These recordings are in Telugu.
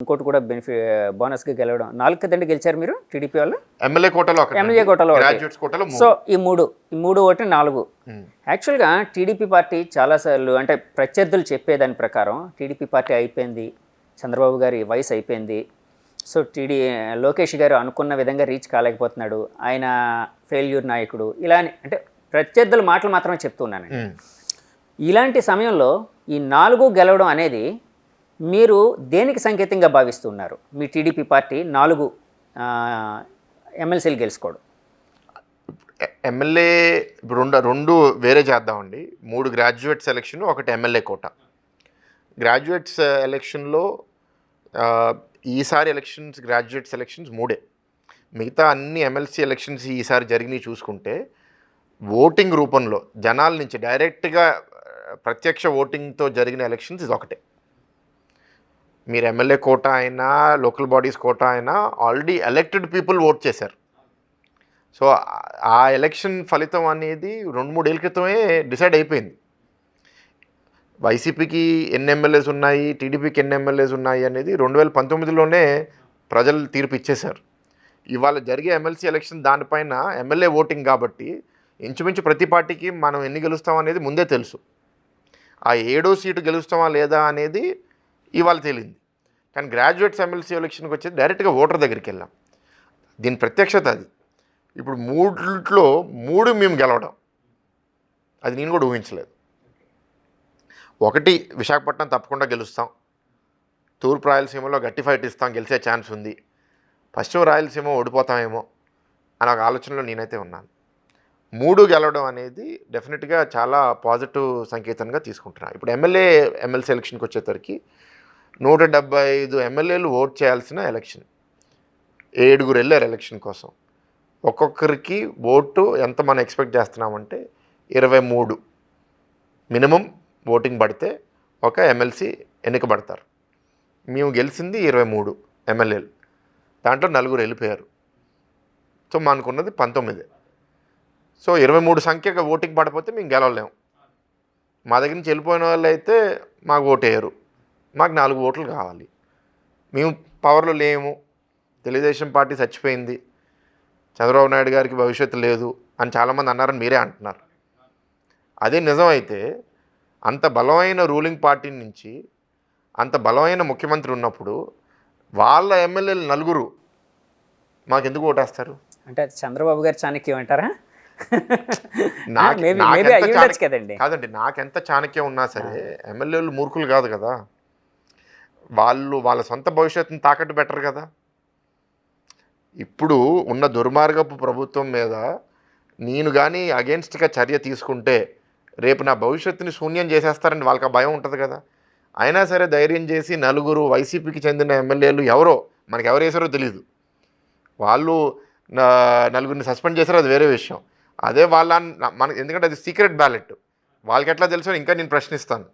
ఇంకోటి కూడా బోనస్గా గెలవడం 4 కదండి గెలిచారు మీరు టీడీపీ వాళ్ళు. ఎమ్మెల్యే కోటలో గ్రాడ్యుయేట్స్ కోటలో. సో ఈ మూడు ఒకటి 4. యాక్చువల్గా టీడీపీ పార్టీ చాలాసార్లు అంటే ప్రత్యర్థులు చెప్పేదాని ప్రకారం టీడీపీ పార్టీ అయిపోయింది, చంద్రబాబు గారి వయసు అయిపోయింది, సో లోకేష్ గారు అనుకున్న విధంగా రీచ్ కాలేకపోతున్నాడు, ఆయన ఫెయిల్యూర్ నాయకుడు, ఇలా అంటే ప్రత్యర్థుల మాటలు మాత్రమే చెప్తున్నాను. ఇలాంటి సమయంలో ఈ 4 గెలవడం అనేది మీరు దేనికి సంకేతంగా భావిస్తున్నారు? మీ టీడీపీ పార్టీ 4 ఎమ్మెల్సీలు గెలుచుకోవడం. ఎమ్మెల్యే రెండు వేరే చేద్దామండి. 3 గ్రాడ్యుయేట్ సెలక్షన్, 1 ఎమ్మెల్యే కోట. గ్రాడ్యుయేట్స్ ఎలక్షన్లో ఈసారి ఎలక్షన్స్ గ్రాడ్యుయేట్ సెలక్షన్స్ 3. మిగతా అన్ని ఎమ్మెల్సీ ఎలక్షన్స్ ఈసారి జరిగినవి చూసుకుంటే ఓటింగ్ రూపంలో జనాల నుంచి డైరెక్ట్గా ప్రత్యక్ష ఓటింగ్తో జరిగిన ఎలక్షన్స్ ఇది ఒకటే. మీరు ఎమ్మెల్యే కోటా అయినా లోకల్ బాడీస్ కోటా అయినా ఆల్రెడీ ఎలక్టెడ్ పీపుల్ ఓట్ చేశారు. సో ఆ ఎలక్షన్ ఫలితం అనేది 2-3 ఏళ్ళ క్రితమే డిసైడ్ అయిపోయింది. వైసీపీకి ఎన్ని ఎమ్మెల్యేస్ ఉన్నాయి, టీడీపీకి ఎన్ని ఎమ్మెల్యేస్ ఉన్నాయి అనేది 2019లోనే ప్రజలు తీర్పు ఇచ్చేశారు. ఇవాళ జరిగే ఎమ్మెల్సీ ఎలక్షన్ దానిపైన ఎమ్మెల్యే ఓటింగ్ కాబట్టి ఇంచుమించు ప్రతి పార్టీకి మనం ఎన్ని గెలుస్తాం అనేది ముందే తెలుసు. ఆ 7వ సీటు గెలుస్తామా లేదా అనేది ఇవాళ తేలింది. కానీ గ్రాడ్యుయేట్స్ ఎమ్మెల్సీ ఎలక్షన్కి వచ్చేది డైరెక్ట్గా ఓటర్ దగ్గరికి వెళ్ళాం. దీని ప్రత్యక్షత అది. ఇప్పుడు 3లో 3 మేము గెలవడం అది నేను కూడా ఊహించలేదు. 1 విశాఖపట్నం తప్పకుండా గెలుస్తాం, తూర్పు రాయలసీమలో గట్టి ఫైట్ ఇస్తాం, గెలిచే ఛాన్స్ ఉంది, పశ్చిమ రాయలసీమ ఓడిపోతామేమో అని ఒక ఆలోచనలో నేనైతే ఉన్నాను. 3 గెలవడం అనేది డెఫినెట్గా చాలా పాజిటివ్ సంకేతంగా తీసుకుంటున్నాను. ఇప్పుడు ఎమ్మెల్సీ ఎలక్షన్కి వచ్చేసరికి 175 ఎమ్మెల్యేలు ఓట్ చేయాల్సిన ఎలక్షన్, 7 వెళ్ళారు ఎలక్షన్ కోసం. ఒక్కొక్కరికి ఓటు ఎంత మనం ఎక్స్పెక్ట్ చేస్తున్నామంటే 23 మినిమం ఓటింగ్ పడితే ఒక ఎమ్మెల్సీ ఎన్నికబడతారు. మేము గెలిచింది 23 ఎమ్మెల్యేలు, దాంట్లో 4 వెళ్ళిపోయారు. సో మనకున్నది 19. సో 23 సంఖ్యగా ఓటింగ్ పడిపోతే మేము గెలవలేము. మా దగ్గర నుంచి వెళ్ళిపోయిన వాళ్ళు అయితే మాకు ఓటేయరు, మాకు 4 ఓట్లు కావాలి. మేము పవర్లో లేము, తెలుగుదేశం పార్టీ చచ్చిపోయింది, చంద్రబాబు నాయుడు గారికి భవిష్యత్తు లేదు అని చాలామంది అన్నారని మీరే అంటున్నారు. అదే నిజమైతే అంత బలమైన రూలింగ్ పార్టీ నుంచి అంత బలమైన ముఖ్యమంత్రి ఉన్నప్పుడు వాళ్ళ ఎమ్మెల్యేలు 4 మాకెందుకు ఓటేస్తారు? అంటే చంద్రబాబు గారు చాణక్యం అంటారా? కాదండి, నాకెంత చాణక్యం ఉన్నా సరే ఎమ్మెల్యేలు మూర్ఖులు కాదు కదా. వాళ్ళ సొంత భవిష్యత్తుని తాకట్టు పెట్టరు కదా. ఇప్పుడు ఉన్న దుర్మార్గపు ప్రభుత్వం మీద నేను కానీ అగెన్స్ట్గా చర్య తీసుకుంటే రేపు నా భవిష్యత్తుని శూన్యం చేసేస్తారని వాళ్ళకి ఆ భయం ఉంటుంది కదా. అయినా సరే ధైర్యం చేసి 4 వైసీపీకి చెందిన ఎమ్మెల్యేలు మనకి ఎవరు వేసారో తెలియదు, వాళ్ళు 4 సస్పెండ్ చేశారో అది వేరే విషయం. అదే ఎందుకంటే అది సీక్రెట్ బ్యాలెట్, వాళ్ళకి ఎట్లా తెలుసో ఇంకా నేను ప్రశ్నిస్తాను.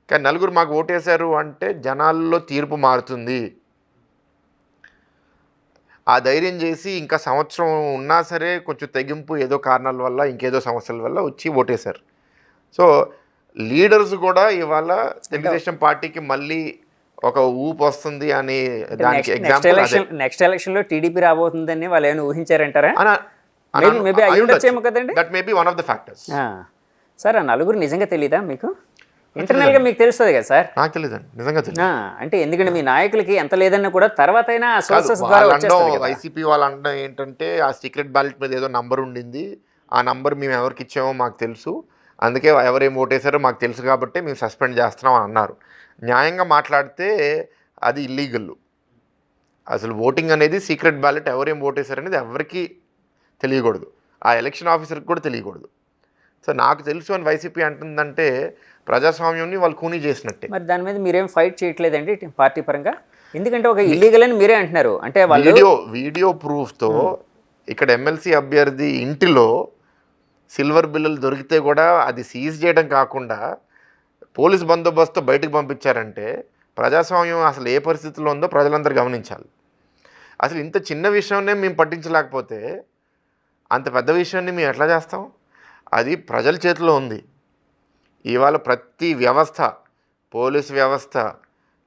కానీ 4 మాకు ఓటేశారు అంటే జనాల్లో తీర్పు మారుతుంది. ఆ ధైర్యం చేసి ఇంకా సంవత్సరం ఉన్నా సరే కొంచెం తెగింపు ఏదో కారణాల వల్ల ఇంకేదో సమస్యల వల్ల వచ్చి ఓటేశారు. సో లీడర్స్ కూడా ఇవాళ తెలుగుదేశం పార్టీకి మళ్ళీ ఒక ఊపు వస్తుంది అని దానికి ఎగ్జాంపుల్ నెక్స్ట్ ఎలక్షన్లో టీడీపీ రాబోతుందని వాళ్ళు ఏమైనా ఊహించారంటారా? That may be one of the factors. Sir ఆ 4 నిజంగా తెలీదా మీకు? ఇంటర్నల్గా మీకు తెలుస్తుంది కదా సార్? నాకు తెలియదండి, నిజంగా తెలియదు. అంటే ఎందుకంటే మీ నాయకులకి ఎంత లేదన్నా కూడా తర్వాత అయినా వైసీపీ వాళ్ళు అనడం ఏంటంటే ఆ సీక్రెట్ బ్యాలెట్ మీద ఏదో నంబర్ ఉండింది, ఆ నంబర్ మేము ఎవరికి ఇచ్చామో మాకు తెలుసు, అందుకే ఎవరేం ఓటేశారో మాకు తెలుసు కాబట్టి మేము సస్పెండ్ చేస్తున్నాం అని అన్నారు. న్యాయంగా మాట్లాడితే అది ఇల్లీగల్. అసలు ఓటింగ్ అనేది సీక్రెట్ బ్యాలెట్, ఎవరేం ఓటేశారనేది ఎవరికి తెలియకూడదు, ఆ ఎలక్షన్ ఆఫీసర్కి కూడా తెలియకూడదు. సో నాకు తెలుసు అని వైసీపీ అంటుందంటే ప్రజాస్వామ్యాన్ని వాళ్ళు కూనీ చేసినట్టే. మరి దాని మీద మీరేం ఫైట్ చేయట్లేదండి పార్టీ పరంగా? ఎందుకంటే ఒక ఇల్లీగల్ అని మీరే అంటున్నారు. అంటే వీడియో ప్రూఫ్తో ఇక్కడ ఎమ్మెల్సీ అభ్యర్థి ఇంటిలో సిల్వర్ బిల్లులు దొరికితే కూడా అది సీజ్ చేయడం కాకుండా పోలీస్ బందోబస్తు బయటకు పంపించారంటే ప్రజాస్వామ్యం అసలు ఏ పరిస్థితుల్లో ఉందో ప్రజలందరూ గమనించాలి. అసలు ఇంత చిన్న విషయాన్నే మేము పట్టించలేకపోతే అంత పెద్ద విషయాన్ని మేము ఎట్లా చేస్తాం? అది ప్రజల చేతిలో ఉంది. ఇవాళ ప్రతి వ్యవస్థ, పోలీస్ వ్యవస్థ,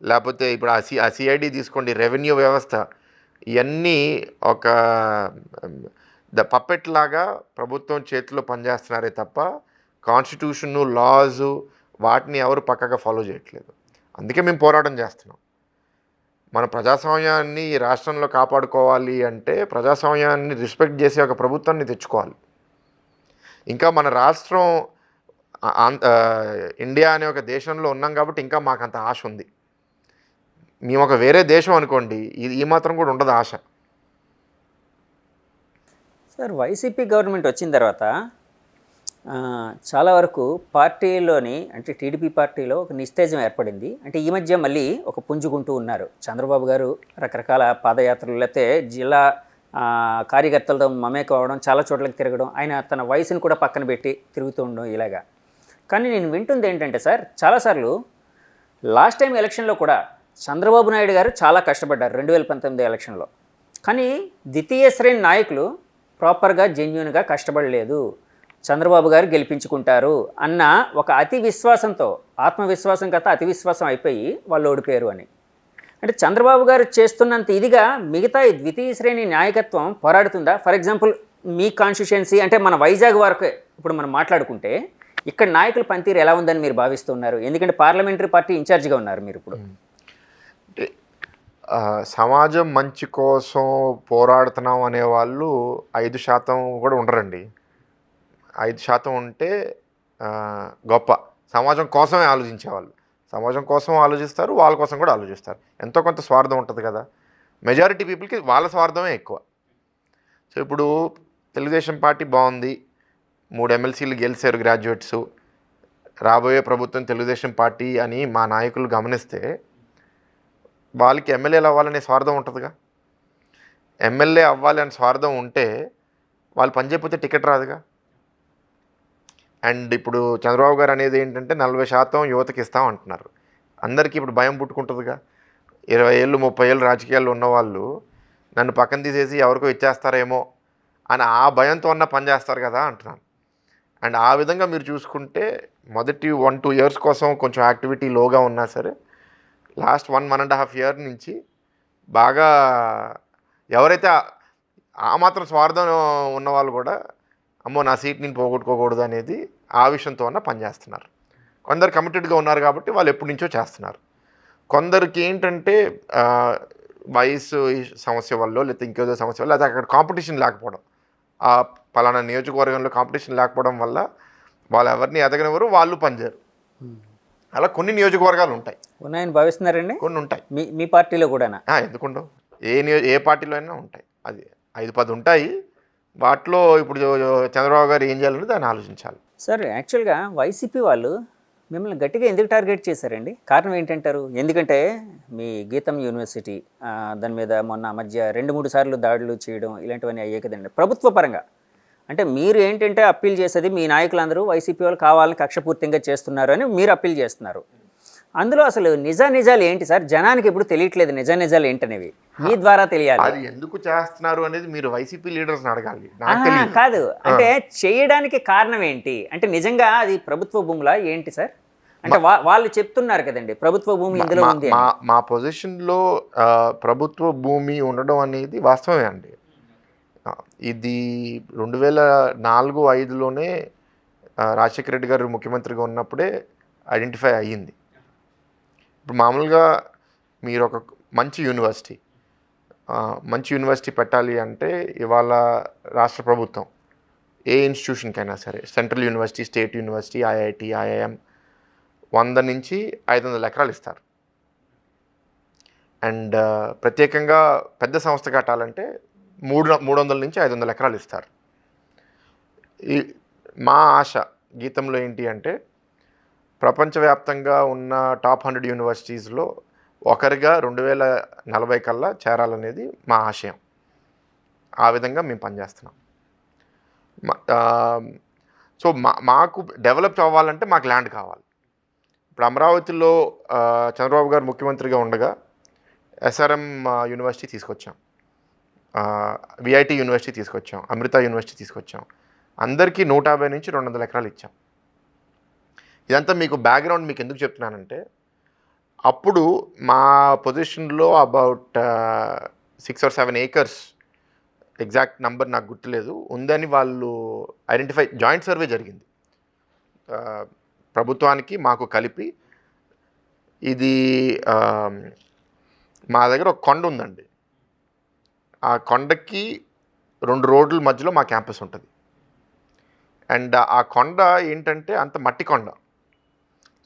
లేకపోతే ఇప్పుడు ఆ సిఐడి తీసుకోండి, రెవెన్యూ వ్యవస్థ, ఇవన్నీ ఒక పప్పెట్ లాగా ప్రభుత్వం చేతిలో పనిచేస్తున్నారే తప్ప కాన్స్టిట్యూషను, లాజు వాటిని ఎవరు పక్కగా ఫాలో చేయట్లేదు. అందుకే మేము పోరాటం చేస్తున్నాం. మన ప్రజాస్వామ్యాన్ని ఈ రాష్ట్రంలో కాపాడుకోవాలి అంటే ప్రజాస్వామ్యాన్ని రెస్పెక్ట్ చేసే ఒక ప్రభుత్వాన్ని తెచ్చుకోవాలి. ఇంకా మన రాష్ట్రం ఇండియా అనే ఒక దేశంలో ఉన్నాం కాబట్టి ఇంకా మాకు అంత ఆశ ఉంది. మేము ఒక వేరే దేశం అనుకోండి, ఇది ఈ మాత్రం కూడా ఉండదు ఆశ. సార్, వైసీపీ గవర్నమెంట్ వచ్చిన తర్వాత చాలా వరకు పార్టీలోని అంటే టీడీపీ పార్టీలో ఒక నిస్తేజం ఏర్పడింది. అంటే ఈ మధ్య మళ్ళీ ఒక పుంజుకుంటూ ఉన్నారు. చంద్రబాబు గారు రకరకాల పాదయాత్రలు, లేకపోతే జిల్లా కార్యకర్తలతో మమేకం అవ్వడం, చాలా చోట్లకి తిరగడం, ఆయన తన వయసును కూడా పక్కన పెట్టి తిరుగుతూ ఉండడం ఇలాగా. కానీ నేను వింటుంది ఏంటంటే సార్, చాలాసార్లు లాస్ట్ టైం ఎలక్షన్లో కూడా చంద్రబాబు నాయుడు గారు చాలా కష్టపడ్డారు 2019 ఎలక్షన్లో. కానీ ద్వితీయ శ్రేణి నాయకులు ప్రాపర్గా జెన్యూన్గా కష్టపడలేదు, చంద్రబాబు గారు గెలిపించుకుంటారు అన్న ఒక అతి విశ్వాసంతో, ఆత్మవిశ్వాసం కథ అతి విశ్వాసం అయిపోయి వాళ్ళు ఓడిపోయారు అని. అంటే చంద్రబాబు గారు చేస్తున్నంత ఇదిగా మిగతా ఈ ద్వితీయ శ్రేణి నాయకత్వం పోరాడుతుందా? ఫర్ ఎగ్జాంపుల్ మీ కాన్స్టిట్యుయెన్సీ అంటే మన వైజాగ్ వరకు ఇప్పుడు మనం మాట్లాడుకుంటే ఇక్కడ నాయకుల పనితీరు ఎలా ఉందని మీరు భావిస్తున్నారు? ఎందుకంటే పార్లమెంటరీ పార్టీ ఇన్ఛార్జిగా ఉన్నారు మీరు ఇప్పుడు. సమాజం మంచి కోసం పోరాడుతున్నాం అనేవాళ్ళు 5% కూడా ఉండరండి. 5% ఉంటే గొప్ప. సమాజం కోసమే ఆలోచించేవాళ్ళు. సమాజం కోసం ఆలోచిస్తారు, వాళ్ళ కోసం కూడా ఆలోచిస్తారు. ఎంతో కొంత స్వార్థం ఉంటుంది కదా. మెజారిటీ పీపుల్కి వాళ్ళ స్వార్థమే ఎక్కువ. సో ఇప్పుడు తెలుగుదేశం పార్టీ బాగుంది, 3 ఎమ్మెల్సీలు గెలిచారు గ్రాడ్యుయేట్స్, రాబోయే ప్రభుత్వం తెలుగుదేశం పార్టీ అని మా నాయకులు గమనిస్తే వాళ్ళకి ఎమ్మెల్యేలు అవ్వాలనే స్వార్థం ఉంటుందిగా. ఎమ్మెల్యే అవ్వాలి అనే స్వార్థం ఉంటే వాళ్ళు పనిచేయకపోతే టికెట్ రాదుగా. అండ్ ఇప్పుడు చంద్రబాబు గారు అనేది ఏంటంటే 40% యువతకి ఇస్తాం అంటున్నారు. అందరికీ ఇప్పుడు భయం పుట్టుకుంటుందిగా. 20 ఏళ్ళు 30 ఏళ్ళు రాజకీయాల్లో ఉన్నవాళ్ళు నన్ను పక్కన తీసేసి ఎవరికో ఇచ్చేస్తారేమో అని ఆ భయంతో ఉన్న పని చేస్తారు కదా అంటున్నాను. అండ్ ఆ విధంగా మీరు చూసుకుంటే మొదటి 1-2 ఇయర్స్ కోసం కొంచెం యాక్టివిటీ లోగా ఉన్నా సరే, లాస్ట్ 1-1.5 ఇయర్ నుంచి బాగా ఎవరైతే ఆ మాత్రం స్వార్థం ఉన్నవాళ్ళు కూడా అమ్మో నా సీట్ నేను పోగొట్టుకోకూడదు అనేది ఆ విషయంతో పనిచేస్తున్నారు. కొందరు కమిటెడ్గా ఉన్నారు కాబట్టి వాళ్ళు ఎప్పటి నుంచో చేస్తున్నారు. కొందరికి ఏంటంటే వయసు సమస్య వల్ల, లేకపోతే ఇంకేదో సమస్య వల్ల, లేకపోతే అక్కడ కాంపిటీషన్ లేకపోవడం, ఆ పలానా నియోజకవర్గంలో కాంపిటీషన్ లేకపోవడం వల్ల వాళ్ళు ఎవరిని ఎదగనివ్వరు, వాళ్ళు పనిచేయరు. అలా కొన్ని నియోజకవర్గాలు ఉంటాయి. ఉన్నాయని భావిస్తున్నారండి? కొన్ని ఉంటాయి. మీ పార్టీలో కూడా? ఎందుకుండవు, ఏ పార్టీలో అయినా ఉంటాయి. అది 5-10 ఉంటాయి. వాటిలో ఇప్పుడు చంద్రబాబు గారు ఏం చేయాలని దాన్ని ఆలోచించాలి. సార్, యాక్చువల్గా వైసీపీ వాళ్ళు మిమ్మల్ని గట్టిగా ఎందుకు టార్గెట్ చేశారండి? కారణం ఏంటంటారు? ఎందుకంటే మీ గీతం యూనివర్సిటీ దాని మీద మొన్న మధ్య 2-3 సార్లు దాడులు చేయడం ఇలాంటివన్నీ అయ్యే కదండి ప్రభుత్వ పరంగా. అంటే మీరు ఏంటంటే అప్పీల్ చేసేది మీ నాయకులందరూ వైసీపీ వాళ్ళు కావాలని కక్షపూర్తిగా చేస్తున్నారు అని మీరు అప్పీల్ చేస్తున్నారు. అందులో అసలు నిజాలు ఏంటి సార్? జనానికి ఇప్పుడు తెలియట్లేదు నిజాలు ఏంటనేవి, మీ ద్వారా తెలియాలి. అది ఎందుకు చేస్తున్నారు అనేది మీరు వైసీపీ లీడర్స్ అడగాలి. కాదు, అంటే చేయడానికి కారణం ఏంటి? అంటే నిజంగా అది ప్రభుత్వ భూములా ఏంటి సార్? అంటే వాళ్ళు చెప్తున్నారు కదండి ప్రభుత్వ భూమి ఇందులో ఉంది. మా పొజిషన్లో ప్రభుత్వ భూమి ఉండడం అనేది వాస్తవమే అండి. ఇది 2004-05లోనే రాజశేఖర రెడ్డి గారు ముఖ్యమంత్రిగా ఉన్నప్పుడే ఐడెంటిఫై అయ్యింది. ఇప్పుడు మామూలుగా మీరు ఒక మంచి యూనివర్సిటీ పెట్టాలి అంటే ఇవాళ రాష్ట్ర ప్రభుత్వం ఏ ఇన్స్టిట్యూషన్కైనా సరే, central university, state university, IIT, IIM 100 నుంచి 500 ఎకరాలు ఇస్తారు. అండ్ ప్రత్యేకంగా పెద్ద సంస్థ కట్టాలంటే 300 నుంచి 500 ఎకరాలు ఇస్తారు. మా ఆశ గీతంలో ఏంటి అంటే ప్రపంచవ్యాప్తంగా ఉన్న టాప్ 100 యూనివర్సిటీస్లో ఒకరిగా 2040 కల్లా చేరాలనేది మా ఆశయం. ఆ విధంగా మేము పనిచేస్తున్నాం. సో మాకు డెవలప్ అవ్వాలంటే మాకు ల్యాండ్ కావాలి. ఇప్పుడు అమరావతిలో చంద్రబాబు గారు ముఖ్యమంత్రిగా ఉండగా ఎస్ఆర్ఎం యూనివర్సిటీ తీసుకొచ్చాం, విఐటి యూనివర్సిటీ తీసుకొచ్చాం, అమృత యూనివర్సిటీ తీసుకొచ్చాం. అందరికీ 150 నుంచి 200 ఎకరాలు ఇచ్చాం. ఇదంతా మీకు బ్యాక్గ్రౌండ్ మీకు ఎందుకు చెప్తున్నానంటే అప్పుడు మా పొజిషన్లో about 6 or 7 acres, exact number నాకు గుర్తులేదు, ఉందని వాళ్ళు ఐడెంటిఫై, జాయింట్ సర్వే జరిగింది ప్రభుత్వానికి మాకు కలిపి. ఇది మా దగ్గర ఒక కొండ ఉందండి, ఆ కొండకి 2 రోడ్ల మధ్యలో మా క్యాంపస్ ఉంటుంది. అండ్ ఆ కొండ ఏంటంటే అంత మట్టి కొండ.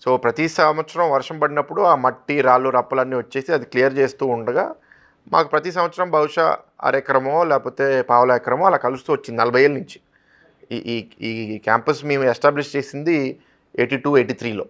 సో ప్రతి సంవత్సరం వర్షం పడినప్పుడు ఆ మట్టి రాళ్ళు రప్పలన్నీ వచ్చేసి అది క్లియర్ చేస్తూ ఉండగా మాకు ప్రతి సంవత్సరం బహుశా అరెకరమో లేకపోతే పావుల ఎకరమో అలా కలుస్తూ వచ్చింది 40 ఏళ్ళ నుంచి. ఈ ఈ ఈ క్యాంపస్ మేము ఎస్టాబ్లిష్ చేసింది 82, 83లో.